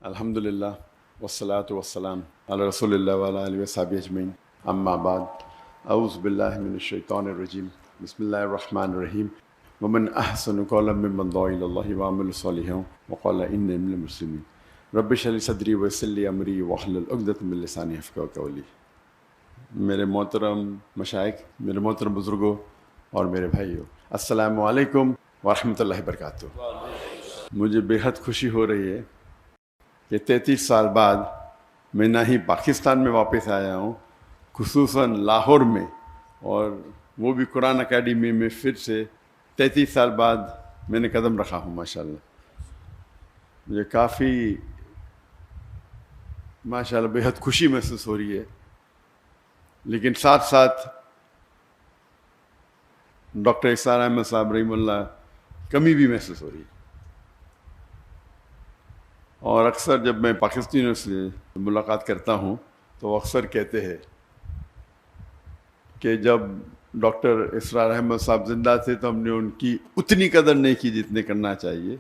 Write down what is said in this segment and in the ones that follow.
الحمدللہ والصلاة والسلام علی رسول اللہ وعلی آلہ وصحبہ اجمعین اما بعد اعوذ باللہ من الشیطان الرجیم بسم اللہ الرحمن الرحیم ومن احسن قولا ممن دعا الی اللہ وعمل صالحا وقال انی من المسلمین رب اشرح لی صدری ویسر لی امری واحلل عقدۃ من لسانی یفقہوا قولی۔ میرے محترم مشائخ، میرے محترم بزرگوں اور میرے بھائیوں، السلام علیکم ورحمۃ اللہ وبرکاتہ۔ مجھے بے حد خوشی ہو رہی ہے کہ 33 سال بعد میں نہ ہی پاکستان میں واپس آیا ہوں، خصوصاً لاہور میں، اور وہ بھی قرآن اکیڈمی میں پھر سے 33 سال بعد میں نے قدم رکھا ہوں۔ ماشاءاللہ مجھے کافی ماشاءاللہ بے حد خوشی محسوس ہو رہی ہے، لیکن ساتھ ساتھ ڈاکٹر اسرار احمد صاحب رحمہ اللہ کمی بھی محسوس ہو رہی ہے۔ اور اکثر جب میں پاکستانیوں سے ملاقات کرتا ہوں تو وہ اکثر کہتے ہیں کہ جب ڈاکٹر اسرار احمد صاحب زندہ تھے تو ہم نے ان کی اتنی قدر نہیں کی جتنے کرنا چاہیے،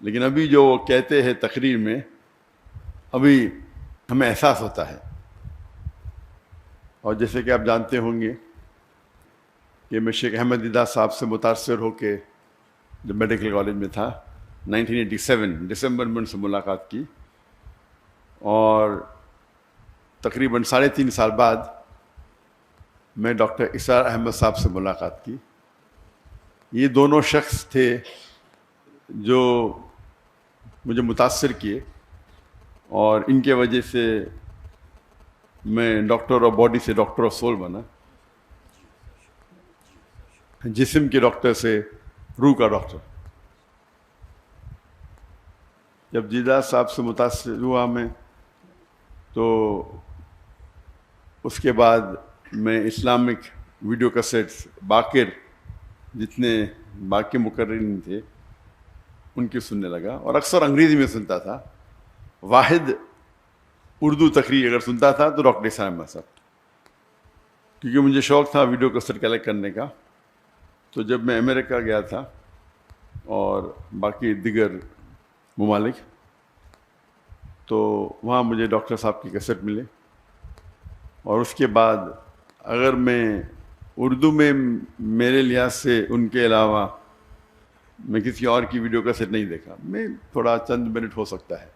لیکن ابھی جو وہ کہتے ہیں تقریر میں، ابھی ہمیں احساس ہوتا ہے۔ اور جیسے کہ آپ جانتے ہوں گے کہ میں شیخ احمد دیدہ صاحب سے متاثر ہو کے جب میڈیکل کالج میں تھا 1987 دسمبر میں ان سے ملاقات کی، اور تقریباً 3.5 سال بعد میں ڈاکٹر اسرار احمد صاحب سے ملاقات کی۔ یہ دونوں شخص تھے جو مجھے متاثر کیے، اور ان کے وجہ سے میں ڈاکٹر آف باڈی سے ڈاکٹر آف سول بنا، جسم کے ڈاکٹر سے روح کا ڈاکٹر۔ جب دیدہ صاحب سے متاثر ہوا میں، تو اس کے بعد میں اسلامک ویڈیو کیسٹس باقر جتنے باقی مقررین تھے ان کی سننے لگا، اور اکثر انگریزی میں سنتا تھا۔ واحد اردو تقریر اگر سنتا تھا تو ڈاکٹر اسرار احمد صاحب، کیونکہ مجھے شوق تھا ویڈیو کیسٹ کلیکٹ کرنے کا۔ تو جب میں امریکہ گیا تھا اور باقی دیگر ممالک، تو وہاں مجھے ڈاکٹر صاحب کی کیسٹ ملے، اور اس کے بعد اگر میں اردو میں میرے لحاظ سے ان کے علاوہ میں کسی اور کی ویڈیو کیسٹ نہیں دیکھا۔ میں تھوڑا چند منٹ ہو سکتا ہے۔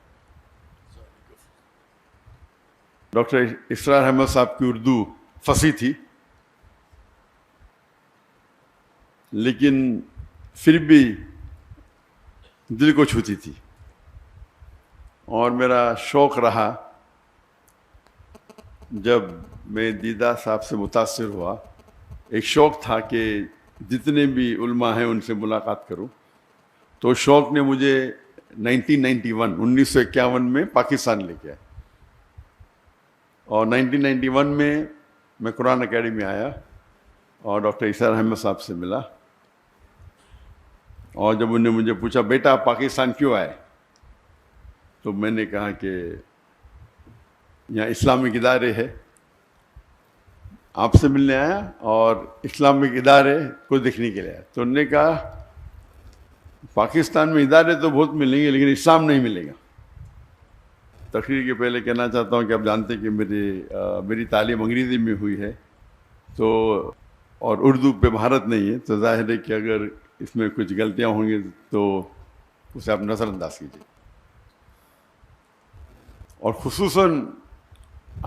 ڈاکٹر اسرار احمد صاحب کی اردو فصیح تھی، لیکن پھر بھی دل کو چھوتی تھی، اور میرا شوق رہا جب میں دیدہ صاحب سے متاثر ہوا، ایک شوق تھا کہ جتنے بھی علماء ہیں ان سے ملاقات کروں۔ تو شوق نے مجھے 1951 میں پاکستان لے کے آیا، اور 1991 میں قرآن اکیڈمی آیا اور ڈاکٹر اسرار احمد صاحب سے ملا۔ اور جب انہوں نے مجھے پوچھا بیٹا آپ پاکستان کیوں آئے، تو میں نے کہا کہ یہاں اسلامک ادارے ہے، آپ سے ملنے آیا اور اسلامک ادارے کو دیکھنے کے لیے آیا۔ تو انہوں نے کہا پاکستان میں ادارے تو بہت ملیں گے لیکن اسلام نہیں ملے گا۔ تقریر کے پہلے کہنا چاہتا ہوں کہ آپ جانتے ہیں کہ میری تعلیم انگریزی میں ہوئی ہے، تو اور اردو پہ مہارت نہیں ہے، تو ظاہر ہے کہ اگر اس میں کچھ غلطیاں ہوں گی تو اسے آپ نظر انداز کیجیے۔ اور خصوصاً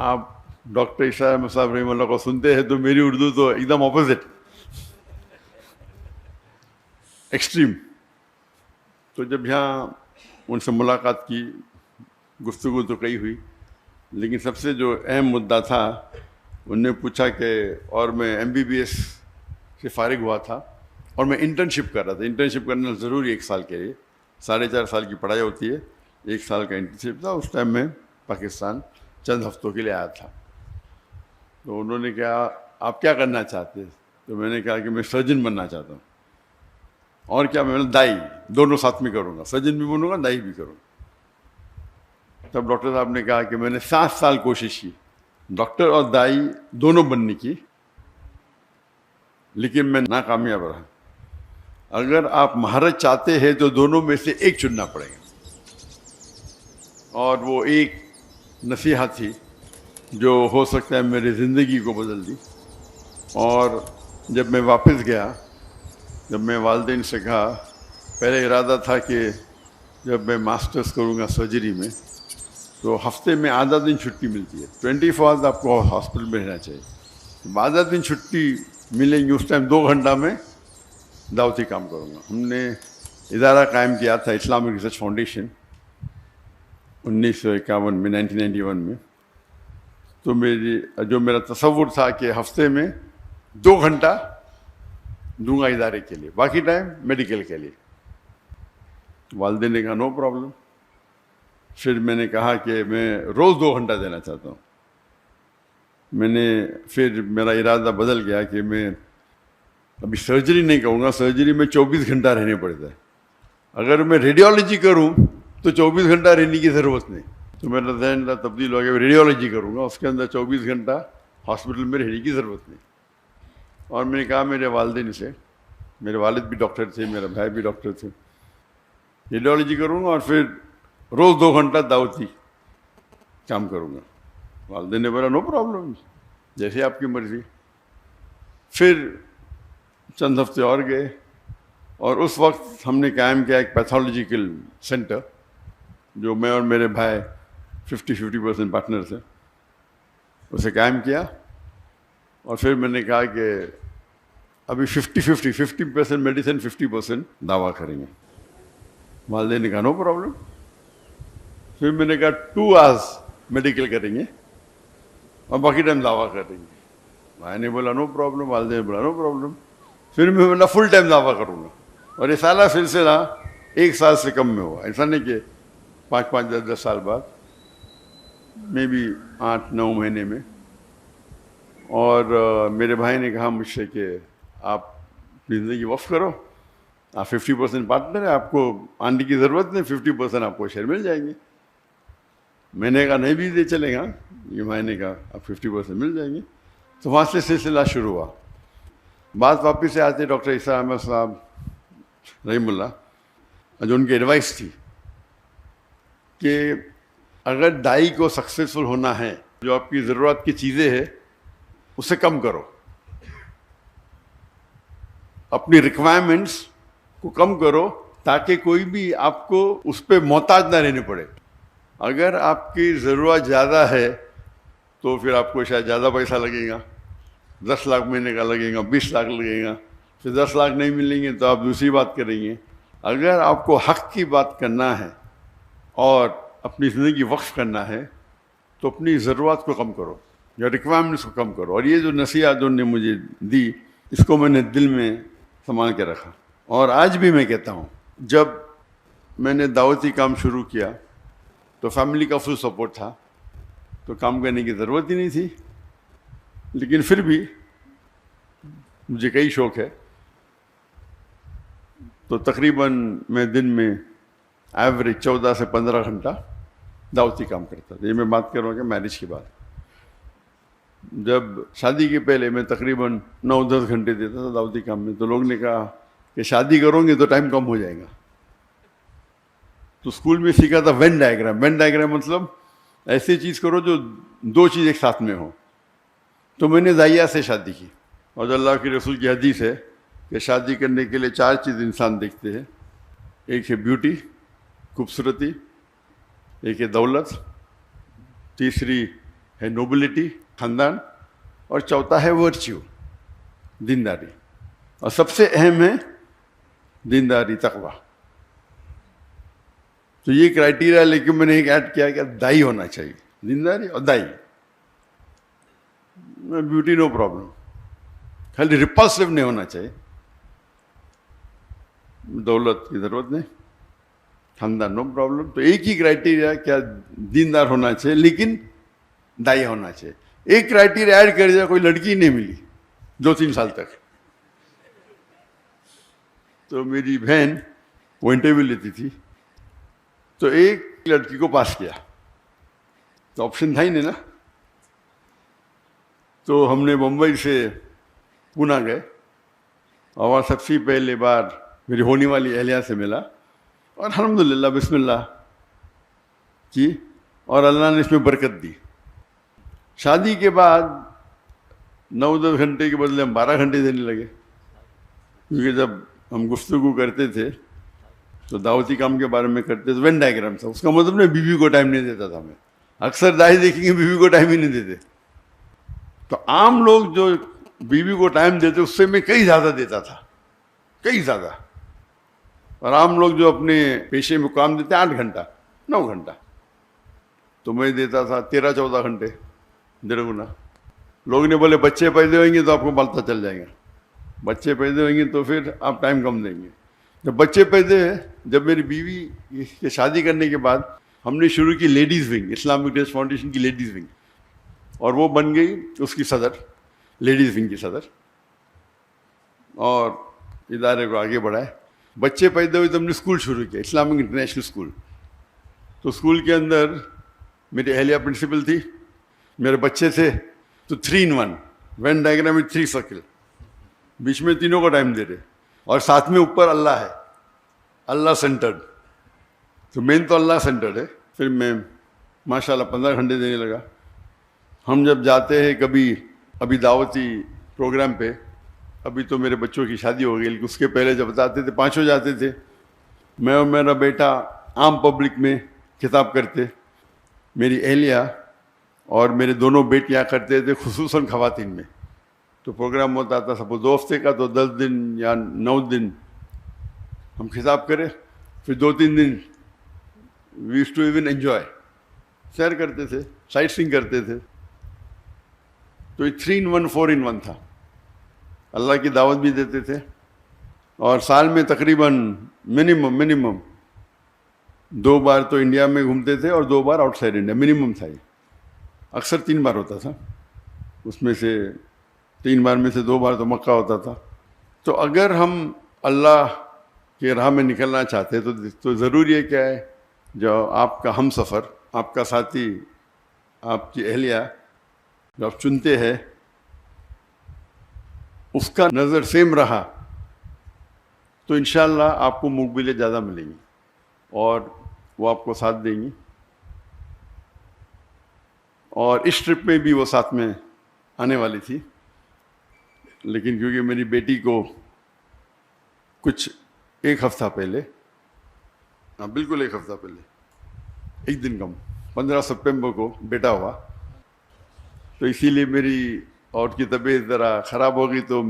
آپ ڈاکٹر اسرار احمد صاحب رحمہ اللہ کو سنتے ہیں تو میری اردو تو ایک دم اپوزٹ، ایکسٹریم۔ تو جب یہاں ان سے ملاقات کی، گفتگو تو کئی ہوئی، لیکن سب سے جو اہم مدعا تھا، انہوں نے پوچھا کہ اور میں MBBS سے فارغ ہوا تھا اور میں انٹرنشپ کر رہا تھا۔ انٹرنشپ کرنا ضروری 1 سال کے لیے، 4.5 سال کی پڑھائی ہوتی ہے، 1 سال کا انٹرنشپ تھا۔ اس ٹائم میں پاکستان چند ہفتوں کے لیے آیا تھا۔ تو انہوں نے کہا آپ کیا کرنا چاہتے ہیں، تو میں نے کہا کہ میں سرجن بننا چاہتا ہوں۔ اور کیا، میں دائی، دونوں ساتھ میں کروں گا، سرجن بھی بنوں گا دائی بھی کروں گا۔ تب ڈاکٹر صاحب نے کہا کہ میں نے 7 سال کوشش کی ڈاکٹر اور دائی دونوں بننے کی، لیکن میں ناکامیاب رہا۔ اگر آپ مہارت چاہتے ہیں تو دونوں میں سے ایک چننا پڑے گا۔ اور وہ ایک نصیحت تھی جو ہو سکتا ہے میری زندگی کو بدل دی. اور جب میں واپس گیا، جب میں والدین سے کہا، پہلے ارادہ تھا کہ جب میں ماسٹرز کروں گا سرجری میں تو ہفتے میں آدھا دن چھٹی ملتی ہے، 24 آورز آپ کو ہاسپٹل میں رہنا چاہیے. آدھا دن چھٹی ملیں گی، اس ٹائم 2 گھنٹہ میں دعوتی کام کروں گا. ہم نے ادارہ قائم کیا تھا اسلامک ریسرچ فاؤنڈیشن 1951 میں، 1991 میں. تو میرا تصور تھا کہ ہفتے میں 2 گھنٹہ دوں گا ادارے کے لیے، باقی ٹائم میڈیکل کے لیے. والدین نے کہا نو پرابلم. پھر میں نے کہا کہ میں روز 2 گھنٹہ دینا چاہتا ہوں. پھر میرا ارادہ بدل گیا کہ میں ابھی سرجری نہیں کروں گا. سرجری میں 24 گھنٹہ رہنے پڑتا ہے. اگر میں ریڈیولوجی کروں تو 24 گھنٹہ رہنے کی ضرورت نہیں. تو میرا ذہن تبدیل ہو گیا، ریڈیولوجی کروں گا، اس کے اندر 24 گھنٹہ ہاسپٹل میں رہنے کی ضرورت نہیں. اور میں نے کہا میرے والدین سے، میرے والد بھی ڈاکٹر تھے، میرا بھائی بھی ڈاکٹر تھے، ریڈیولوجی کروں گا اور پھر روز 2 گھنٹہ دعوتی کام کروں گا. والدین نے بولا نو پرابلم، جیسے آپ کی مرضی. پھر چند ہفتے اور گئے اور اس وقت ہم نے قائم کیا ایک پیتھولوجیکل سینٹر، جو میں اور میرے بھائی 50% پارٹنرز ہیں، اسے قائم کیا. اور پھر میں نے کہا کہ ابھی 50% میڈیسن، 50% دعویٰ کریں گے. والدین نے کہا نو پرابلم. پھر میں نے کہا 2 hours میڈیکل کریں گے اور باقی ٹائم دعویٰ کریں گے. بھائی نے بولا نو پرابلم، والدین نے بولا نو پرابلم. پھر میں بولا فل ٹائم دعویٰ کروں گا. اور یہ سالہ سلسلہ 1 سال سے کم میں ہوا. ایسا نہیں کہ 5 10 سال بعد، میں بھی 8 9 مہینے میں. اور میرے بھائی نے کہا مجھ سے کہ آپ اپنی زندگی وقف کرو، آپ 50% پارٹنر ہیں، آپ کو آنے کی ضرورت نہیں، 50% آپ کو شیئر مل جائیں گے. میں نے کہا نہیں بھی دے چلے گا. یہ بھائی نے کہا آپ 50% مل جائیں گے. تو وہاں سے سلسلہ شروع ہوا. بات واپس سے آتے ڈاکٹر عیسیٰ احمد صاحب رحم اللہ، جو ان کی ایڈوائس تھی کہ اگر دائی کو سکسیزفل ہونا ہے، جو آپ کی ضرورت کی چیزیں ہیں اسے کم کرو، اپنی ریکوائرمنٹس کو کم کرو تاکہ کوئی بھی آپ کو اس پہ محتاج نہ رہنے پڑے. اگر آپ کی ضرورت زیادہ ہے تو پھر آپ کو شاید زیادہ پیسہ لگے گا، 10 لاکھ مہینے کا لگے گا، 20 لاکھ لگے گا. پھر 10 لاکھ نہیں ملیں گے تو آپ دوسری بات کریں گے. اگر آپ کو حق کی بات کرنا ہے اور اپنی زندگی وقف کرنا ہے تو اپنی ضرورت کو کم کرو یا ریکوائرمنٹس کو کم کرو. اور یہ جو نصیحت جو نے مجھے دی، اس کو میں نے دل میں سنبھال کے رکھا. اور آج بھی میں کہتا ہوں، جب میں نے دعوتی کام شروع کیا تو فیملی کا فل سپورٹ تھا، تو کام کرنے کی ضرورت ہی نہیں تھی. لیکن پھر بھی مجھے کئی شوق ہے، تو تقریباً میں دن میں ایوریج 14 سے 15 گھنٹہ دعوتی کام کرتا تھا. یہ میں بات کر رہا ہوں کہ میرج کے بعد. جب شادی کے پہلے میں تقریباً 9-10 گھنٹے دیتا تھا دعوتی کام میں. تو لوگ نے کہا کہ شادی کرو گے تو ٹائم کم ہو جائے گا. تو اسکول میں سیکھا تھا وین ڈائیگرام. وین ڈائیگرام مطلب ایسی چیز کرو جو 2 چیز ایک ساتھ میں ہو. تو میں نے ضائعہ سے شادی کی. اور اللہ کے رسول کی حدیث ہے کہ شادی کرنے کے لیے 4 چیز انسان دیکھتے ہیں. ایک ہے بیوٹی، خوبصورتی، ایک ہے دولت، تیسری ہے نوبلٹی، خاندان، اور چوتھا ہے ورچیو، دینداری. اور سب سے اہم ہے دینداری، تقوی. تو یہ کرائٹیریا لے کے میں نے ایک ایڈ کیا کہ دائی ہونا چاہیے، دینداری اور دائی. بیوٹی نو پرابلم، خالی ریپلسو نہیں ہونا چاہیے، دولت کی ضرورت نہیں، خاندان نو پرابلم. تو ایک ہی کرائٹیریا کیا دیندار ہونا چاہیے لیکن دائی ہونا چاہیے. ایک کرائٹیریا ایڈ کر دیا، کوئی لڑکی نہیں ملی 2-3 سال تک. تو میری بہن وہ انٹرویو لیتی تھی، تو ایک لڑکی کو پاس کیا، تو آپشن تھا ہی نہیں نا. تو ہم نے بمبئی سے پونا گئے اور سب سے پہلے بار میری ہونے والی اہلیہ سے ملا اور الحمدللہ بسم اللہ کی اور اللہ نے اس میں برکت دی. شادی کے بعد 9-10 گھنٹے کے بدلے ہم 12 گھنٹے دینے لگے، کیونکہ جب ہم گفتگو کرتے تھے تو دعوتی کام کے بارے میں کرتے تھے. وین ڈائیگرام تھا، اس کا مطلب نہیں بیوی کو ٹائم نہیں دیتا تھا. میں اکثر دائی دیکھیں گے بیوی کو ٹائم ہی نہیں دیتے. تو عام لوگ جو بیوی کو ٹائم دیتے اس سے میں کئی زیادہ دیتا تھا، کئی زیادہ. اور عام لوگ جو اپنے پیشے میں کام دیتے 8 گھنٹہ 9 گھنٹہ، تو میں دیتا تھا 13-14 گھنٹے، 1.5 گنا. لوگ نے بولے بچے پیدا ہوئیں گے تو آپ کو پتہ چل جائے گا، بچے پیدا ہوئیں گے تو پھر آپ ٹائم کم دیں گے. جب بچے پیدا ہوئے، جب میری بیوی کے شادی کرنے کے بعد ہم نے شروع کی ladies wing, Islamic dress foundation کی لیڈیز ونگ، اور وہ بن گئی اس کی صدر، لیڈیز ونگ کی صدر، اور ادارے کو آگے بڑھائے. بچے پیدا ہوئے تو ہم نے اسکول شروع کیا، اسلامک انٹرنیشنل اسکول. تو اسکول کے اندر میری اہلیہ پرنسپل تھی، میرے بچے تھے، تو 3 in 1 وین ڈائیگرام میں 3 سرکل، بیچ میں تینوں کو ٹائم دے رہے، اور ساتھ میں اوپر اللہ ہے، اللہ سینٹرڈ. تو مین تو اللہ سینٹرڈ ہے. پھر میں ماشاءاللہ 15 گھنٹے دینے لگا. ہم جب جاتے ہیں کبھی ابھی دعوتی پروگرام پہ، ابھی تو میرے بچوں کی شادی ہو گئی، لیکن اس کے پہلے جب جاتے تھے 5 جاتے تھے، میں اور میرا بیٹا عام پبلک میں خطاب کرتے، میری اہلیہ اور میرے دونوں بیٹیاں کرتے تھے، خصوصاً خواتین میں. تو پروگرام ہوتا تھا سب 2 ہفتے کا، تو 10 دن یا 9 دن ہم خطاب کرے، پھر 2-3 دن we used to even enjoy, سیر کرتے تھے، سائٹ سینگ کرتے تھے. تو یہ 3 in 1 4 in 1 تھا. اللہ کی دعوت بھی دیتے تھے، اور سال میں تقریباً منیمم 2 بار تو انڈیا میں گھومتے تھے اور 2 بار آؤٹ سائڈ انڈیا، منیمم تھا. یہ اکثر 3 بار ہوتا تھا، اس میں سے 3 بار میں سے 2 بار تو مکہ ہوتا تھا. تو اگر ہم اللہ کی راہ میں نکلنا چاہتے تو ضروری ہے کیا ہے، جو آپ کا ہم سفر، آپ کا ساتھی، آپ کی اہلیہ جو آپ چنتے ہیں، اس کا نظر سیم رہا تو انشاءاللہ آپ کو مقبلیں زیادہ ملیں گی، اور وہ آپ کو ساتھ دیں گی. اور اس ٹرپ میں بھی وہ ساتھ میں آنے والی تھی، لیکن کیونکہ میری بیٹی کو کچھ 1 ہفتہ پہلے، بالکل 1 ہفتہ پہلے، 1 دن کم، 15 سپٹمبر کو بیٹا ہوا، تو اسی لیے میری اور کی طبیعت ذرا خراب ہو گئی، تو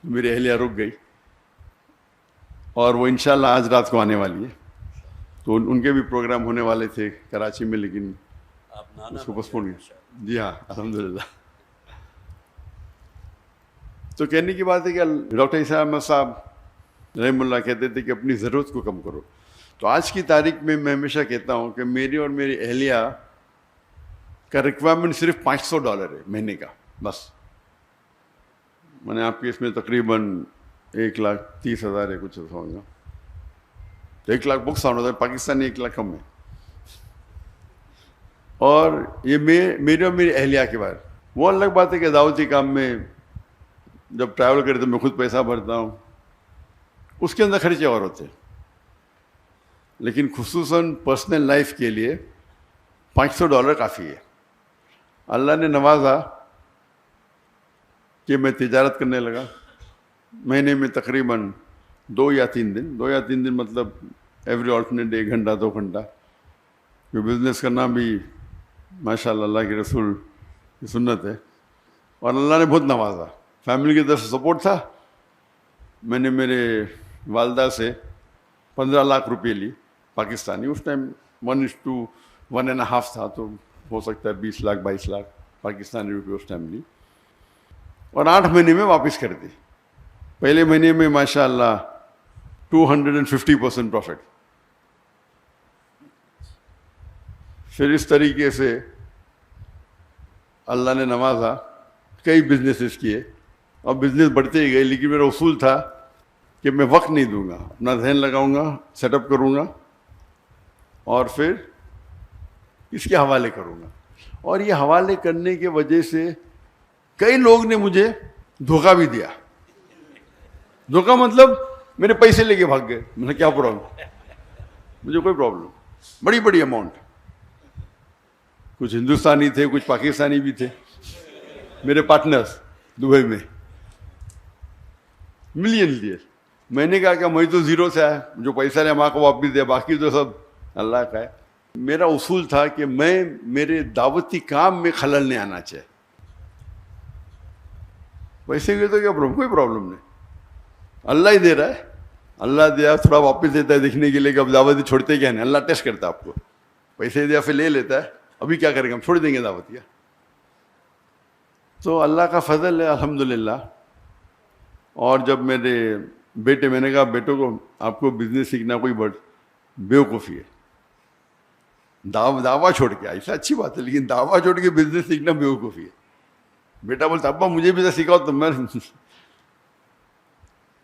میری اہلیہ رک گئی، اور وہ انشاءاللہ آج رات کو آنے والی ہے. تو ان کے بھی پروگرام ہونے والے تھے کراچی میں، لیکن اس کو پوسٹپون کیا. جی ہاں، الحمدللہ. تو کہنے کی بات ہے کہ ڈاکٹر عیسیٰ احمد صاحب رحم اللہ کہتے تھے کہ اپنی ضرورت کو کم کرو. تو آج کی تاریخ میں میں ہمیشہ کہتا ہوں کہ میری اور میری اہلیہ کا ریکوائرمنٹ صرف $500 ہے مہینے کا، بس. میں نے آپ کے اس میں تقریباً 1,30,000 ہے، کچھ ایسا ہوگا. تو 1 لاکھ بک ساؤنڈ ہوتا ہے، پاکستانی 1 لاکھ کم ہے. اور یہ میرے اور میری اہلیہ کے بعد وہ الگ بات ہے کہ دعوتی کام میں جب ٹریول کرتے تو میں خود پیسہ بھرتا ہوں، اس کے اندر خرچے اور ہوتے ہیں، لیکن خصوصاً پرسنل لائف کے لیے $500 کافی ہے. اللہ نے نوازا کہ میں تجارت کرنے لگا. مہینے میں تقریباً 2 یا 3 دن مطلب ایوری آلٹرنیٹ ڈے 1 گھنٹہ 2 گھنٹہ. بزنس کرنا بھی ماشاءاللہ اللہ کے رسول کی سنت ہے، اور اللہ نے بہت نوازا. فیملی کی طرف سے سپورٹ تھا. میں نے میرے والدہ سے 15 لاکھ روپے لی پاکستانی، اس ٹائم 1:1.5 تھا، تو ہو سکتا ہے 20 لاکھ 22 لاکھ پاکستانی روپے اس ٹائم لی، اور 8 مہینے میں واپس کر دی. پہلے مہینے میں ماشاءاللہ 250% پروفٹ. پھر اس طریقے سے اللہ نے نوازا، کئی بزنسز کیے، اور بزنس بڑھتے ہی گئے. لیکن میرا اصول تھا کہ میں وقت نہیں دوں گا، اپنا ذہن لگاؤں گا، سیٹ اپ کروں گا، اور پھر اس کے حوالے کروں گا. اور یہ حوالے کرنے کی وجہ سے کئی لوگ نے مجھے دھوکہ بھی دیا. دھوکہ مطلب میرے پیسے لے کے بھاگ گئے. میں نے کیا پرابلم، مجھے کوئی پرابلم، بڑی اماؤنٹ. کچھ ہندوستانی تھے, کچھ پاکستانی بھی تھے میرے پارٹنرز دبئی میں, ملین لیے. میں نے کہا کہ میں تو زیرو سے آیا, جو پیسہ لیا ماں کو واپس دیا, باقی تو سب اللہ کا ہے. میرا اصول تھا کہ میں میرے دعوتی کام میں خلل نہیں آنا چاہیے. پیسے کے تو کیا پرابلم, کوئی پرابلم نہیں, اللہ ہی دے رہا ہے, اللہ دیا تھوڑا واپس دیتا ہے دیکھنے کے لیے کہ اب دعوتی چھوڑتے کیا نہیں. اللہ ٹیسٹ کرتا ہے آپ کو, پیسے دیا پھر لے لیتا ہے, ابھی کیا کریں گے, ہم چھوڑ دیں گے دعوتیاں. تو اللہ کا فضل ہے الحمدللہ. اور جب میرے بیٹے, میں نے کہا بیٹوں کو آپ کو بزنس سیکھنا کوئی بڑ بیوقوفی ہے, دعویٰ چھوڑ کے, ایسا اچھی بات ہے لیکن دعویٰ چھوڑ کے بزنس سیکھنا بیوقوفی ہے. بیٹا بولتا ابا مجھے بھی تو سکھاؤ. تو میں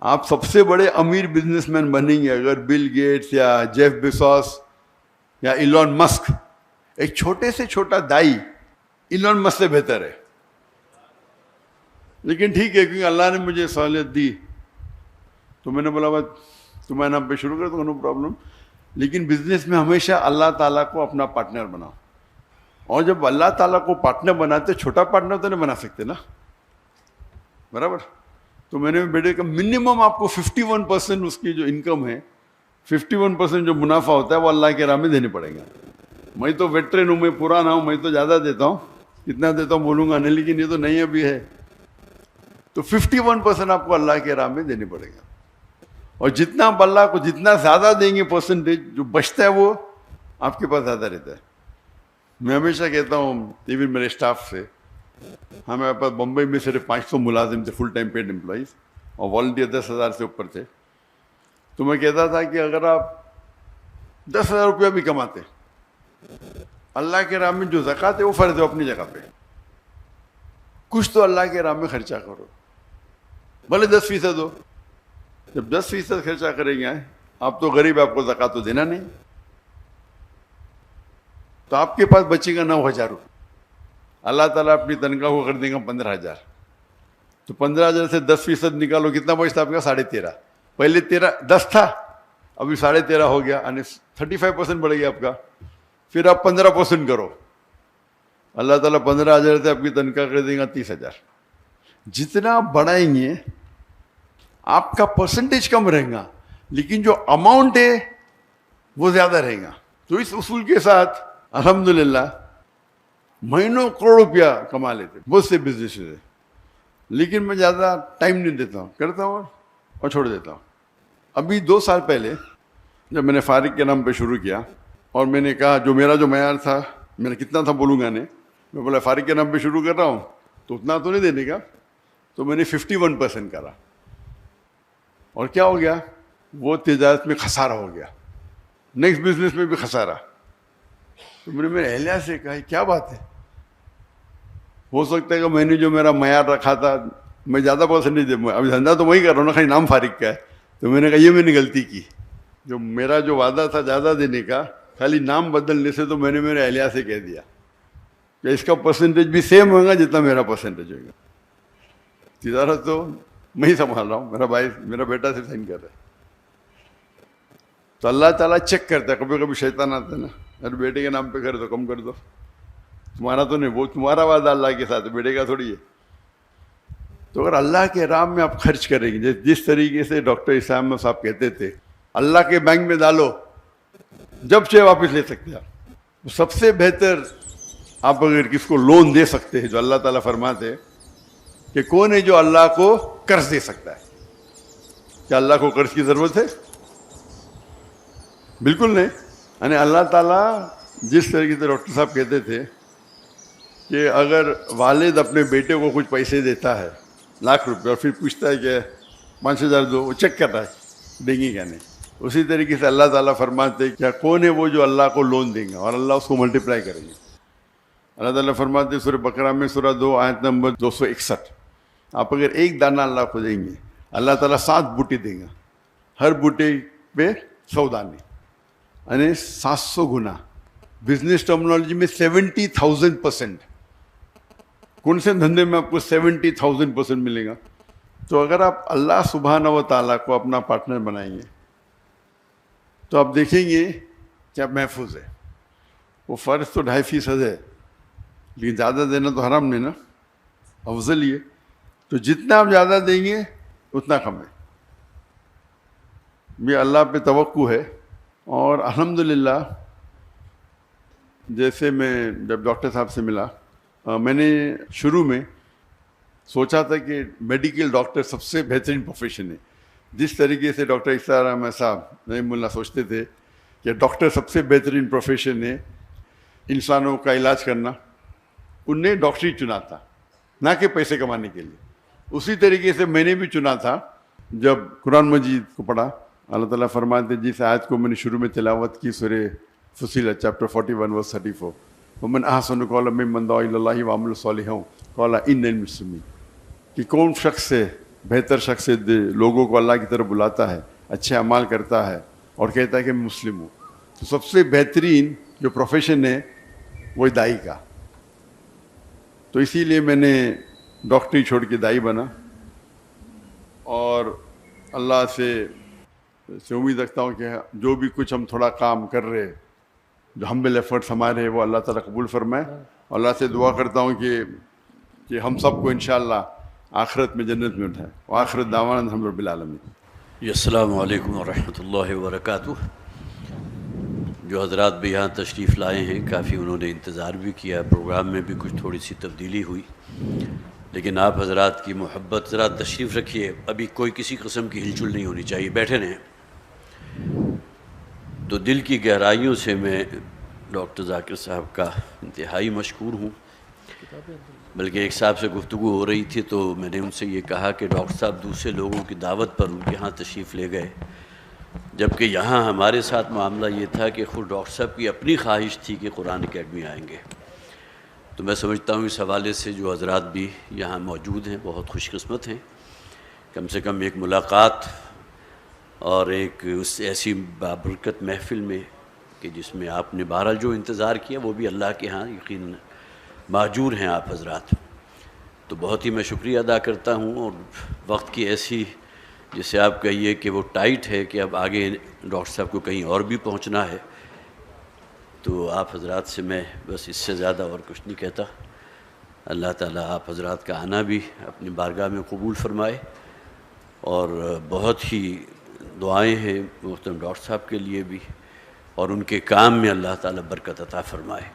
آپ سب سے بڑے امیر بزنس مین بنیں گے اگر بل گیٹس یا جیف بیزوس یا ایلون مسک, ایک چھوٹے سے چھوٹا دائی ایلون مسک سے بہتر ہے. لیکن ٹھیک ہے, کیونکہ اللہ نے مجھے سہولت دی تو میں نے بولا بس تمہارے نام پہ شروع کر دو, نو پرابلم. لیکن بزنس میں ہمیشہ اللہ تعالیٰ کو اپنا پارٹنر بناؤ. اور جب اللہ تعالیٰ کو پارٹنر بناتے, چھوٹا پارٹنر تو نہیں بنا سکتے نا, برابر. تو میں نے بیٹے کا منیمم آپ کو 51% اس کی جو انکم ہے, 51% جو منافع ہوتا ہے وہ اللہ کے راہ میں دینے پڑے گا. میں تو ویٹرن ہوں, میں پرانا ہوں, میں تو زیادہ دیتا ہوں, کتنا دیتا ہوں بولوں گا نہیں, لیکن یہ تو نہیں ابھی ہے. تو 51% آپ کو اللہ کے راہ میں دینے پڑے گا. اور جتنا آپ اللہ کو جتنا زیادہ دیں گے پرسنٹیج, جو بچتا ہے وہ آپ کے پاس زیادہ رہتا ہے. میں ہمیشہ کہتا ہوں ایون میرے اسٹاف سے, ہمارے پاس بمبئی میں صرف 500 ملازم تھے, فل ٹائم پیڈ امپلائیز, اور والنٹیئر 10,000 سے اوپر تھے. تو میں کہتا تھا کہ اگر آپ 10,000 روپیہ بھی کماتے, اللہ کے راہ میں جو زکوٰۃ ہے وہ فرض ہے اپنی جگہ پہ, کچھ تو اللہ کے راہ میں خرچہ کرو, بھلے 10% ہو. جب 10% خرچہ کریں گے آپ تو غریب, آپ کو زکوٰۃ تو دینا نہیں, تو آپ کے پاس بچے گا 9,000 روپے. اللہ تعالیٰ اپنی تنخواہ کو کر دیں گا 15,000. تو 15,000 سے 10% نکالو, کتنا بچتا آپ کا؟ 13.5. پہلے 10 تھا, ابھی 13.5 ہو گیا, یعنی 35% بڑھ گیا آپ کا. پھر آپ 15% کرو, اللہ تعالیٰ 15,000 سے آپ کی تنخواہ کر دیں گا 30,000. جتنا آپ بڑھائیں گے آپ کا پرسنٹیج کم رہے گا, لیکن جو اماؤنٹ ہے وہ زیادہ رہے گا. تو اس اصول کے ساتھ الحمدللہ مہینوں کروڑ روپیہ کما لیتے بہت سے بزنس سے. لیکن میں زیادہ ٹائم نہیں دیتا ہوں, کرتا ہوں اور چھوڑ دیتا ہوں. ابھی 2 سال پہلے جب میں نے فارغ کے نام پہ شروع کیا, اور میں نے کہا جو میرا جو معیار تھا, میں نے کتنا تھا بولوں گا نہیں, میں بولا فارغ کے نام پہ شروع کر رہا ہوں تو اتنا تو نہیں دینے کا. تو میں نے 51% کرا, اور کیا ہو گیا, وہ تجارت میں خسارہ ہو گیا, نیکسٹ بزنس میں بھی خسارہ. تو میں نے میرے اہلیہ سے کہا کیا بات ہے, ہو سکتا ہے کہ میں نے جو میرا معیار رکھا تھا میں زیادہ پرسنٹیج دے, ابھی دھندا تو وہی کر رہا ہوں نا, خالی نام فارغ کا ہے. تو میں نے کہا یہ میں نے غلطی کی, جو میرا جو وعدہ تھا زیادہ دینے کا, خالی نام بدلنے سے, تو میں نے میرے اہلیہ سے کہہ دیا کہ اس کا پرسنٹیج بھی سیم ہوگا جتنا میرا پرسنٹیج ہوگا. تجارت تو میں ہی سنبھال رہا ہوں, میرا بھائی میرا بیٹا سے سائن کر رہا ہے. تو اللہ تعالیٰ چیک کرتا ہے, کبھی کبھی شیطان آتا ہے نا, ارے بیٹے کے نام پہ کر دو, کم کر دو, تمہارا تو نہیں, وہ تمہارا وعدہ اللہ کے ساتھ, بیٹے کا تھوڑی ہے. تو اگر اللہ کے راہ میں آپ خرچ کریں گے, جس طریقے سے ڈاکٹر اسلام صاحب کہتے تھے, اللہ کے بینک میں ڈالو, جب چاہے واپس لے سکتے آپ. سب سے بہتر آپ اگر کس کو لون دے سکتے ہیں, جو اللہ تعالیٰ فرماتے کہ کون ہے جو اللہ کو قرض دے سکتا ہے. کیا اللہ کو قرض کی ضرورت ہے؟ بالکل نہیں. یعنی اللہ تعالیٰ جس طریقے سے ڈاکٹر صاحب کہتے تھے کہ اگر والد اپنے بیٹے کو کچھ پیسے دیتا ہے, ₹1,00,000, اور پھر پوچھتا ہے کہ 5,000 دو, وہ چیک کر رہا ہے دیں گے کیا نہیں, اسی طریقے سے اللہ تعالیٰ فرماتے ہیں کیا کون ہے وہ جو اللہ کو لون دیں گا اور اللہ اس کو ملٹیپلائی کریں گے. اللہ تعالیٰ فرماتے ہیں سورہ بقرہ میں سورہ 2 آیت نمبر 261, آپ اگر ایک دانہ اللہ کو دیں گے, اللہ تعالیٰ 7 بوٹے دیں گا, ہر بوٹے پہ 100 دانے, یعنی 700 گنا. بزنس ٹرمنالوجی میں 70,000%. کون سے دھندے میں آپ کو 70,000% ملے گا؟ تو اگر آپ اللہ سبحانہ و تعالیٰ کو اپنا پارٹنر بنائیں گے تو آپ دیکھیں گے کہ آپ محفوظ ہے. وہ فرض تو 2.5% ہے, لیکن زیادہ دینا تو حرام نہیں نا، افضل یہ، تو جتنا آپ زیادہ دیں گے اتنا کم ہے. یہ اللہ پہ توقع ہے. اور الحمدللہ جیسے میں جب ڈاکٹر صاحب سے ملا، میں نے شروع میں سوچا تھا کہ میڈیکل ڈاکٹر سب سے بہترین پروفیشن ہے. جس طریقے سے ڈاکٹر اختیار احمد صاحب رحمہ اللہ سوچتے تھے کہ ڈاکٹر سب سے بہترین پروفیشن ہے انسانوں کا علاج کرنا، ان نے ڈاکٹری چنا تھا نہ کہ پیسے کمانے کے لیے. اسی طریقے سے میں نے بھی چنا تھا. جب قرآن مجید کو پڑھا، اللہ تعالیٰ فرماتے جس آیت کو میں نے شروع میں تلاوت کی، سورہ فصیلت چیپٹر 41 ورس 34، ومن احسن قولا ممن دعا الی اللہ وعمل صالحا قال انی من المسلمین، کہ کون شخص ہے بہتر شخص ہے لوگوں کو اللہ کی طرف بلاتا ہے، اچھے اعمال کرتا ہے اور کہتا ہے کہ میں مسلم ہوں. تو سب سے بہترین جو پروفیشن ہے وہ دائی کا. تو اسی لیے میں نے ڈاکٹری چھوڑ کے دائی بنا، اور اللہ سے امید رکھتا ہوں کہ جو بھی کچھ ہم تھوڑا کام کر رہے، جو ہمبل ایفرٹس ہمارے ہیں، وہ اللہ تعالیٰ قبول فرمائے. اللہ سے دعا کرتا ہوں کہ ہم سب کو انشاءاللہ آخرت میں جنت میں اٹھائے. وآخر دعوانا الحمد رب العالمین. السلام علیکم ورحمۃ اللہ وبرکاتہ. جو حضرات بھی یہاں تشریف لائے ہیں، کافی انہوں نے انتظار بھی کیا، پروگرام میں بھی کچھ تھوڑی سی تبدیلی ہوئی، لیکن آپ حضرات کی محبت. ذرا تشریف رکھیے، ابھی کوئی کسی قسم کی ہلچل نہیں ہونی چاہیے، بیٹھے رہیں. تو دل کی گہرائیوں سے میں ڈاکٹر ذاکر صاحب کا انتہائی مشکور ہوں. بلکہ ایک صاحب سے گفتگو ہو رہی تھی تو میں نے ان سے یہ کہا کہ ڈاکٹر صاحب دوسرے لوگوں کی دعوت پر ان کے ہاں تشریف لے گئے، جبکہ یہاں ہمارے ساتھ معاملہ یہ تھا کہ خود ڈاکٹر صاحب کی اپنی خواہش تھی کہ قرآن اکیڈمی آئیں گے. تو میں سمجھتا ہوں اس حوالے سے جو حضرات بھی یہاں موجود ہیں بہت خوش قسمت ہیں. کم سے کم ایک ملاقات اور ایک اس ایسی بابرکت محفل میں کہ جس میں آپ نے بہرحال جو انتظار کیا وہ بھی اللہ کے ہاں یقیناً ماجور ہیں آپ حضرات. تو بہت ہی میں شکریہ ادا کرتا ہوں. اور وقت کی ایسی جسے آپ کہیے کہ وہ ٹائٹ ہے کہ اب آگے ڈاکٹر صاحب کو کہیں اور بھی پہنچنا ہے، تو آپ حضرات سے میں بس اس سے زیادہ اور کچھ نہیں کہتا. اللہ تعالیٰ آپ حضرات کا آنا بھی اپنی بارگاہ میں قبول فرمائے، اور بہت ہی دعائیں ہیں محترم ڈاکٹر صاحب کے لیے بھی، اور ان کے کام میں اللہ تعالیٰ برکت عطا فرمائے.